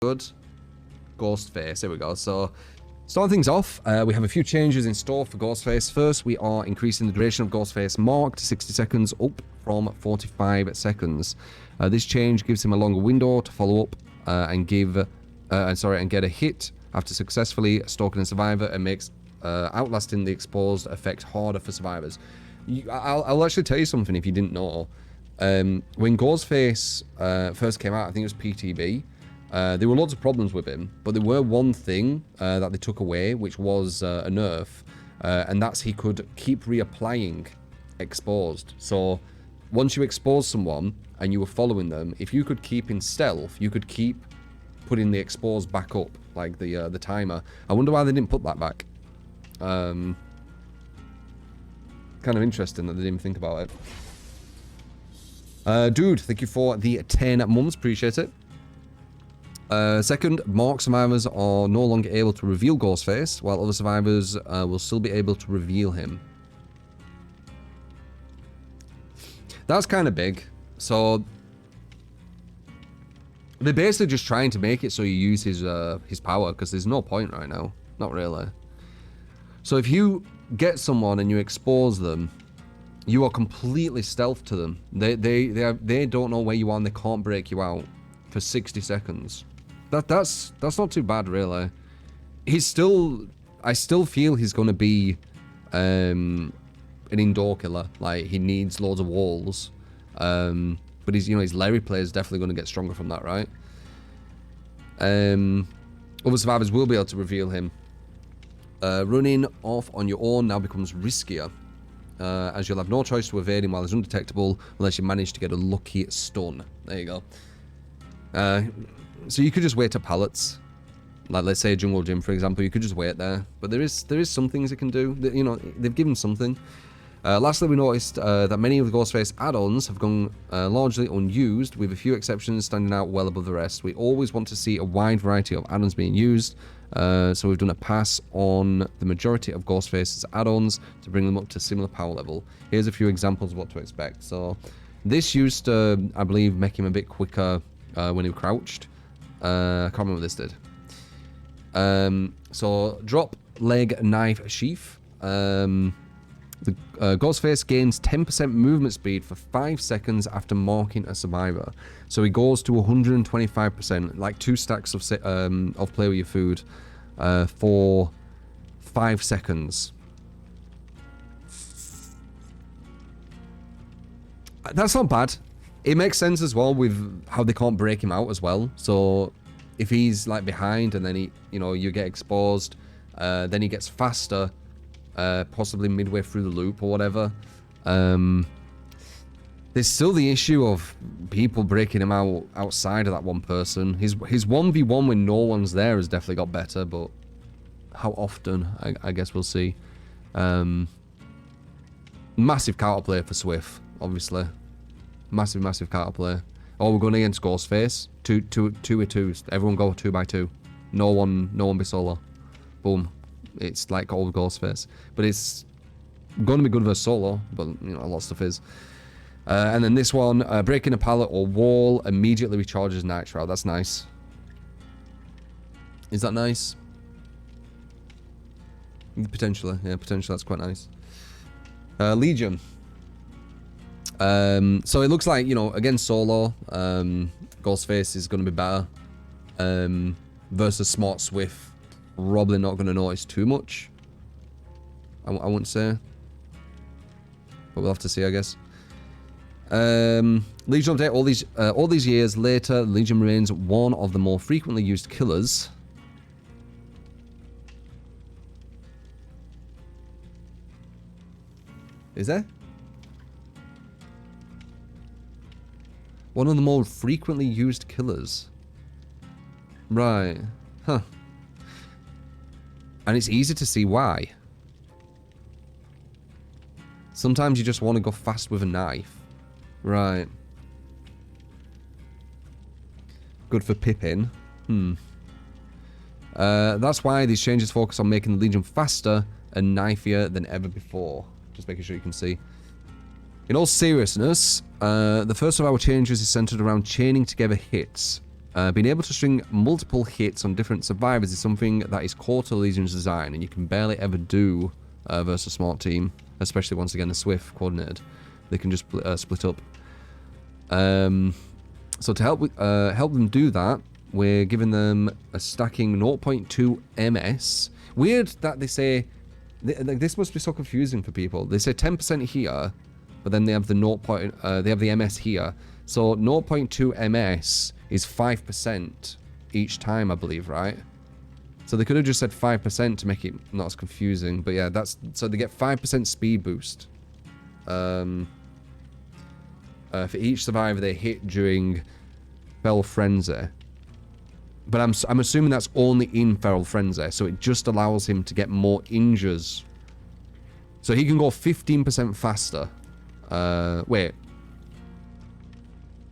Good. Ghostface. There we go. So, starting things off, we have a few changes in store for Ghostface. First, we are increasing the duration of Ghostface mark to 60 seconds up from 45 seconds. This change gives him a longer window to follow up and get a hit after successfully stalking a survivor, and makes outlasting the exposed effect harder for survivors. I'll actually tell you something if you didn't know. When Ghostface first came out, I think it was PTB, there were loads of problems with him, but there were one thing that they took away, which was a nerf, and that's he could keep reapplying exposed. So once you expose someone and you were following them, if you could keep in stealth, you could keep putting the exposed back up, like the timer. I wonder why they didn't put that back. Kind of interesting that they didn't think about it. Dude, thank you for the 10 months, appreciate it. Second, mark survivors are no longer able to reveal Ghostface, while other survivors will still be able to reveal him. That's kind of big. So they're basically just trying to make it so you use his power, because there's no point right now. Not really. So if you get someone and you expose them, you are completely stealth to them. They don't know where you are and they can't break you out for 60 seconds. That's not too bad, really. I still feel he's gonna be an indoor killer. Like, he needs loads of walls. But his Larry play is definitely gonna get stronger from that, right? Other survivors will be able to reveal him. Running off on your own now becomes riskier, as you'll have no choice to evade him while he's undetectable unless you manage to get a lucky stun. There you go. So you could just wait to pallets, like let's say a jungle gym, for example. You could just wait there, but there is some things it can do. They've given something. Lastly, we noticed that many of the Ghostface add-ons have gone largely unused, with a few exceptions standing out well above the rest. We always want to see a wide variety of add-ons being used, so we've done a pass on the majority of Ghostface's add-ons to bring them up to similar power level. Here's a few examples of what to expect. So this used to, I believe, make him a bit quicker when he crouched. I can't remember what this did. So drop leg knife sheath. The Ghostface gains 10% movement speed for 5 seconds after marking a survivor. So he goes to 125%, like 2 stacks of play with your food, for 5 seconds. That's not bad. It makes sense as well with how they can't break him out as well. So if he's like behind and then you get exposed, then he gets faster, possibly midway through the loop or whatever. There's still the issue of people breaking him out outside of that one person. His 1v1 when no one's there has definitely got better, but how often, I guess we'll see. Massive counterplay for Swift, obviously. Massive counterplay. Oh, we're going against Ghostface. 2v2s. Everyone go 2x2. No one be solo. Boom. It's like old Ghostface. But it's going to be good versus solo, but a lot of stuff is. And then this one, breaking a pallet or wall immediately recharges Nitro. That's nice. Is that nice? Potentially. Yeah, potentially that's quite nice. Legion. So it looks like, against solo, Ghostface is going to be better. Versus Smart Swift, probably not going to notice too much. I wouldn't say. But we'll have to see, I guess. Legion update. All these years later, Legion remains one of the more frequently used killers. Is there? One of the more frequently used killers. Right. Huh. And it's easy to see why. Sometimes you just want to go fast with a knife. Right. Good for Pippin. That's why these changes focus on making the Legion faster and knifier than ever before. Just making sure you can see. In all seriousness, the first of our changes is centered around chaining together hits. Being able to string multiple hits on different survivors is something that is core to Legion's design, and you can barely ever do versus a smart team, especially once again the Swift coordinated. They can just split up. So to help them do that, we're giving them a stacking 0.2 ms. Weird that they say, like, this must be so confusing for people. They say 10% here, but then they have the they have the ms here. So 0.2 ms is 5% each time, I believe, right? So they could have just said 5% to make it not as confusing. But yeah, that's so they get 5% speed boost for each survivor they hit during Feral Frenzy. But I'm assuming that's only in Feral Frenzy, so it just allows him to get more injures. So he can go 15% faster. Wait.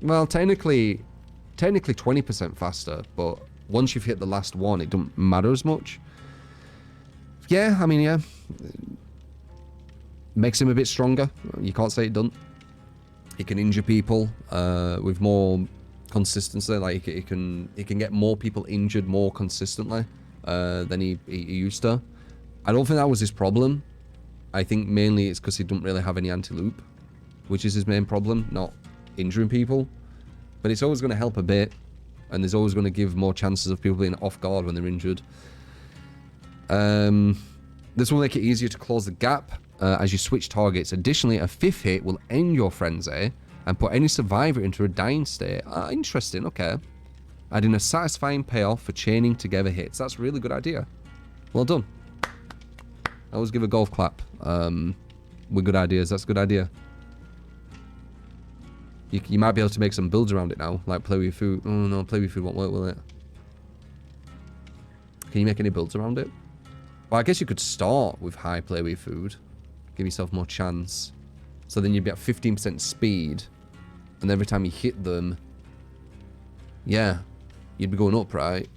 Well, technically 20% faster, but once you've hit the last one, it doesn't matter as much. Yeah, I mean, yeah. Makes him a bit stronger. You can't say it doesn't. He can injure people with more consistency. Like, he can get more people injured more consistently than he used to. I don't think that was his problem. I think mainly it's because he don't really have any anti-loop, which is his main problem, not injuring people. But it's always going to help a bit, and there's always going to give more chances of people being off guard when they're injured. This will make it easier to close the gap as you switch targets. Additionally, a 5th hit will end your frenzy and put any survivor into a dying state. Interesting, okay. Adding a satisfying payoff for chaining together hits. That's a really good idea. Well done. I always give a golf clap with good ideas. That's a good idea. You might be able to make some builds around it now, like play with food. Oh no, play with food won't work, will it? Can you make any builds around it? Well, I guess you could start with high play with food. Give yourself more chance. So then you'd be at 15% speed. And every time you hit them, yeah, you'd be going up, right?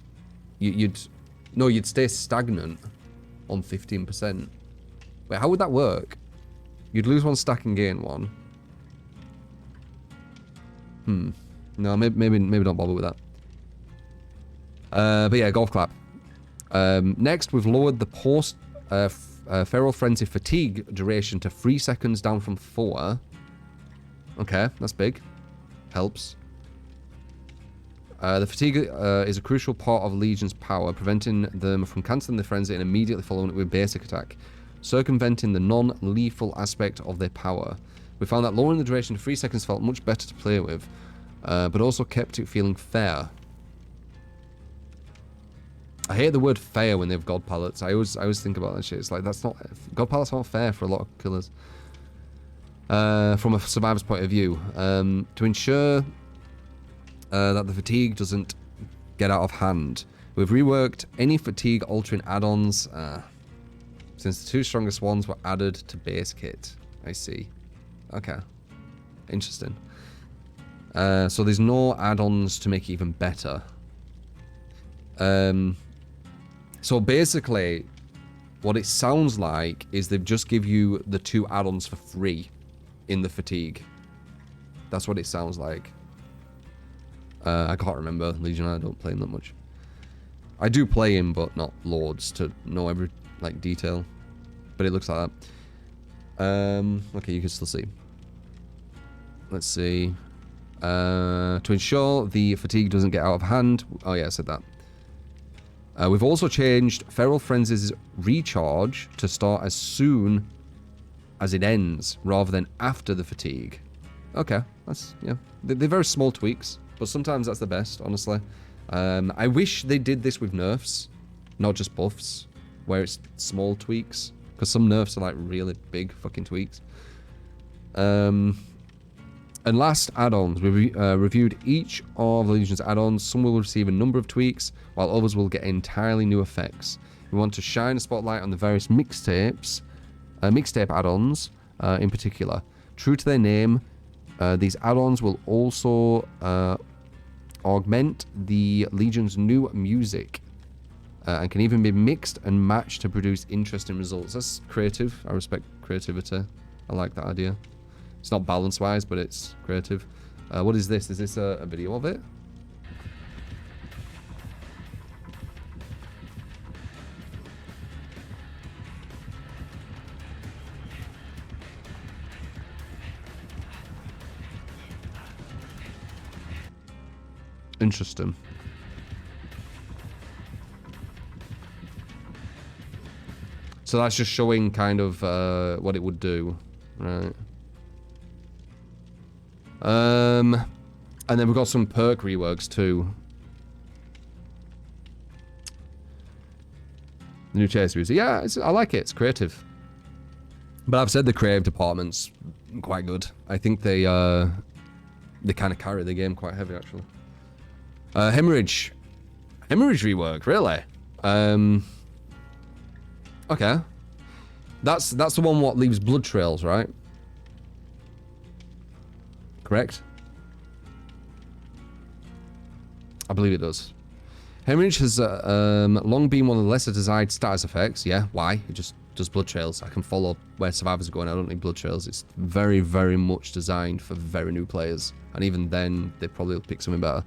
You'd stay stagnant on 15%. Wait, how would that work? You'd lose one stack and gain one. No, maybe don't bother with that. But yeah, golf clap. Next, we've lowered the post Feral Frenzy fatigue duration to 3 seconds down from 4. Okay, that's big. Helps. The fatigue is a crucial part of Legion's power, preventing them from cancelling the frenzy and immediately following it with basic attack, circumventing the non-lethal aspect of their power. We found that lowering the duration to 3 seconds felt much better to play with, but also kept it feeling fair. I hate the word fair when they have god palettes. I always think about that shit. It's like, that's not... God palettes aren't fair for a lot of killers. From a survivor's point of view. To ensure that the fatigue doesn't get out of hand, we've reworked any fatigue altering add-ons since the 2 strongest ones were added to base kit. I see. Okay. Interesting. So there's no add-ons to make it even better. So basically, what it sounds like is they've just give you the 2 add-ons for free in the fatigue. That's what it sounds like. I can't remember. Legion, I don't play him that much. I do play him, but not loads to know every like detail. But it looks like that. Okay, you can still see. Let's see. To ensure the fatigue doesn't get out of hand. Oh yeah, I said that. We've also changed Feral Frenzy's recharge to start as soon as it ends, rather than after the fatigue. Okay, that's, yeah. They're very small tweaks, but sometimes that's the best, honestly. I wish they did this with nerfs, not just buffs, where it's small tweaks, because some nerfs are like really big fucking tweaks. And last, add-ons. We reviewed each of Legion's add-ons. Some will receive a number of tweaks, while others will get entirely new effects. We want to shine a spotlight on the various mixtape add-ons in particular. True to their name, these add-ons will also augment the Legion's new music and can even be mixed and matched to produce interesting results. That's creative. I respect creativity. I like that idea. It's not balance-wise, but it's creative. What is this? Is this a video of it? Interesting. So that's just showing kind of what it would do, right? And then we've got some perk reworks too. The new chase music, yeah, I like it. It's creative. But I've said the creative department's quite good. I think they kind of carry the game quite heavy actually. Hemorrhage rework, really? Okay. That's the one what leaves blood trails, right? Correct? I believe it does. Hemorrhage has long been one of the lesser desired status effects. Yeah, why? It just does blood trails. I can follow where survivors are going. I don't need blood trails. It's very, very much designed for very new players. And even then, they probably will pick something better.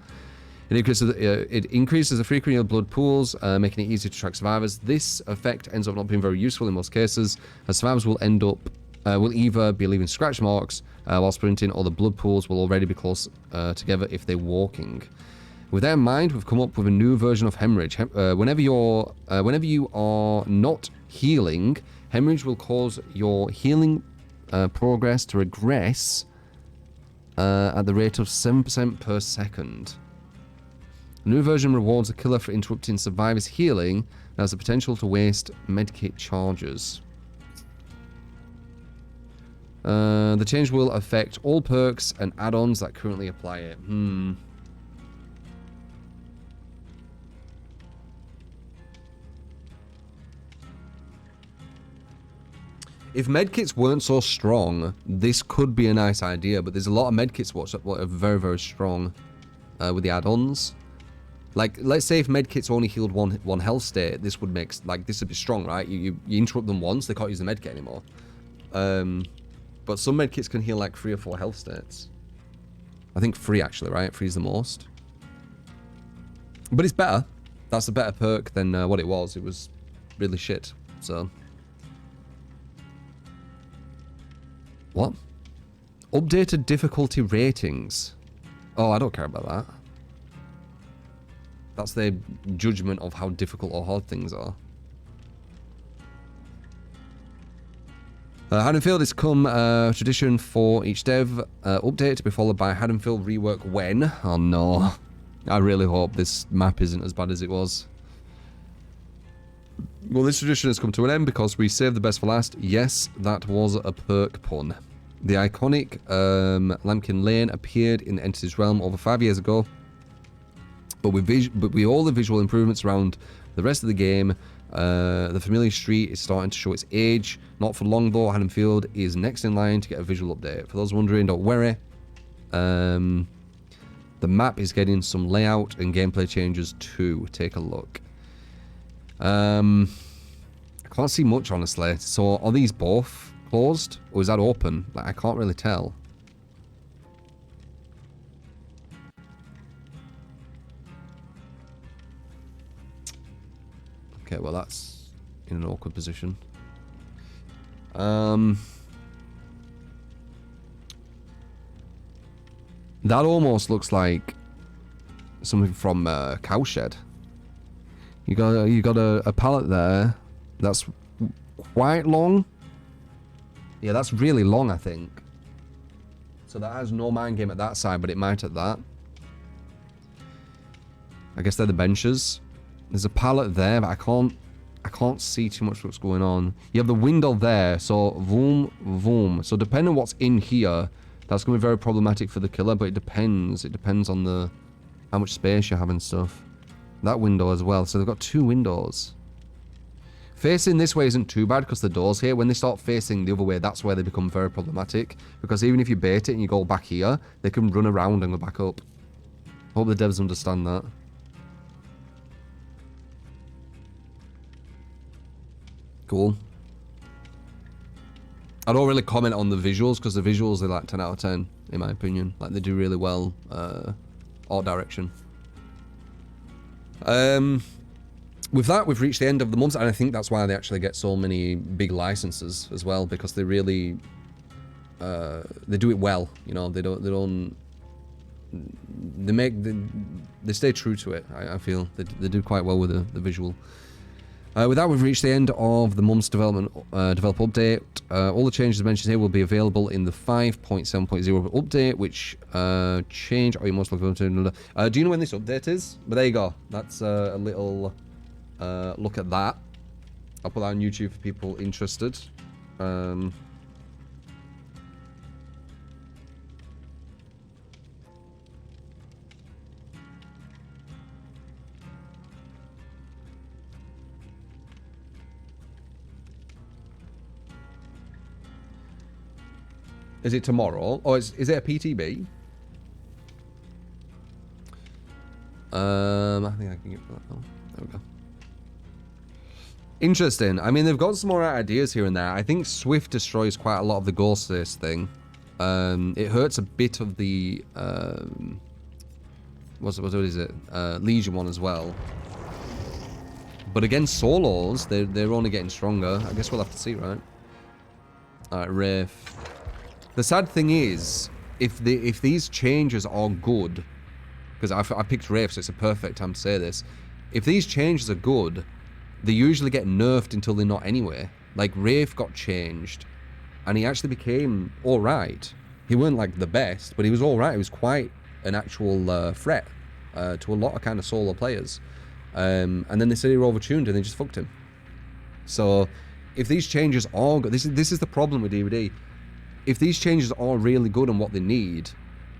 It increases the frequency of blood pools, making it easier to track survivors. This effect ends up not being very useful in most cases, as survivors will will either be leaving scratch marks while sprinting, or the blood pools will already be close together if they're walking. With that in mind, we've come up with a new version of hemorrhage. Whenever you are not healing, hemorrhage will cause your healing progress to regress at the rate of 7% per second. The new version rewards a killer for interrupting survivors' healing and has the potential to waste medkit charges. The change will affect all perks and add-ons that currently apply it. If medkits weren't so strong, this could be a nice idea, but there's a lot of medkits what are very, very strong with the add-ons. Like, let's say if medkits only healed one health state, this would make, like, this would be strong, right? You interrupt them once, they can't use the medkit anymore. But some medkits can heal like 3 or 4 health states. I think 3 actually, right? 3 is the most. But it's better. That's a better perk than what it was. It was really shit, so. What? Updated difficulty ratings. Oh, I don't care about that. That's their judgment of how difficult or hard things are. Haddonfield has come tradition for each dev update to be followed by Haddonfield rework when. Oh no. I really hope this map isn't as bad as it was. Well, this tradition has come to an end because we saved the best for last. Yes, that was a perk pun. The iconic Lambkin Lane appeared in the Entity's Realm over 5 years ago. But with all the visual improvements around the rest of the game, the familiar street is starting to show its age. Not for long though, Haddonfield is next in line to get a visual update. For those wondering, don't worry. The map is getting some layout and gameplay changes too. Take a look. I can't see much, honestly. So are these both closed or is that open? Like, I can't really tell. Okay, well that's in an awkward position. That almost looks like something from Cowshed. You got a pallet there that's quite long. Yeah, that's really long, I think. So that has no mind game at that side, but it might at that. I guess they're the benches. There's a pallet there, but I can't see too much what's going on. You have the window there, so vroom, vroom. So depending on what's in here, that's going to be very problematic for the killer, but it depends. It depends on how much space you have and stuff. That window as well. So they've got 2 windows. Facing this way isn't too bad because the door's here. When they start facing the other way, that's where they become very problematic. Because even if you bait it and you go back here, they can run around and go back up. Hope the devs understand that. Cool. I don't really comment on the visuals because the visuals are like 10 out of 10 in my opinion. Like they do really well. Art direction. With that, we've reached the end of the month, and I think that's why they actually get so many big licenses as well, because they really they do it well. You know, they don't they stay true to it. I feel they do quite well with the visual. With that, we've reached the end of the month's developer update. All the changes mentioned here will be available in the 5.7.0 update, which change. Oh, you most likely do you know when this update is? But there you go. That's a little look at that. I'll put that on YouTube for people interested. Is it tomorrow? Or is it a PTB? I think I can get that. Oh, there we go. Interesting. I mean, they've got some more ideas here and there. I think Swift destroys quite a lot of the Ghostface thing. It hurts a bit of the what is it? Legion one as well. But against solos, they're only getting stronger. I guess we'll have to see, right? All right, Wraith. The sad thing is, if these changes are good, because I picked Wraith, so it's a perfect time to say this. If these changes are good, they usually get nerfed until they're not anyway. Like, Wraith got changed, and he actually became alright. He weren't, like, the best, but he was alright. He was quite an actual threat to a lot of kind of solo players. And then they said he were overtuned, and they just fucked him. So, if these changes are good... This is the problem with DVD. If these changes are really good and what they need,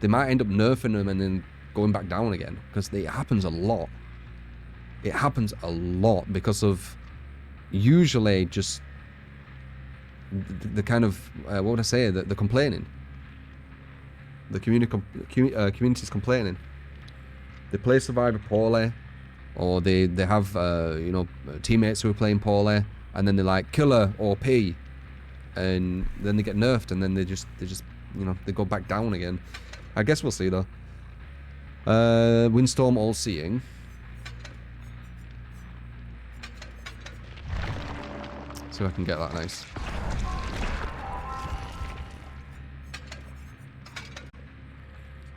they might end up nerfing them and then going back down again. Because it happens a lot. It happens a lot because of usually just the kind of, what would I say, the complaining. The community's complaining. They play Survivor poorly, or they have, you know, teammates who are playing poorly, and then they're like, killer, OP. And then they get nerfed, and then they just, you know, they go back down again. I guess we'll see though. Windstorm All Seeing. See if I can get that nice.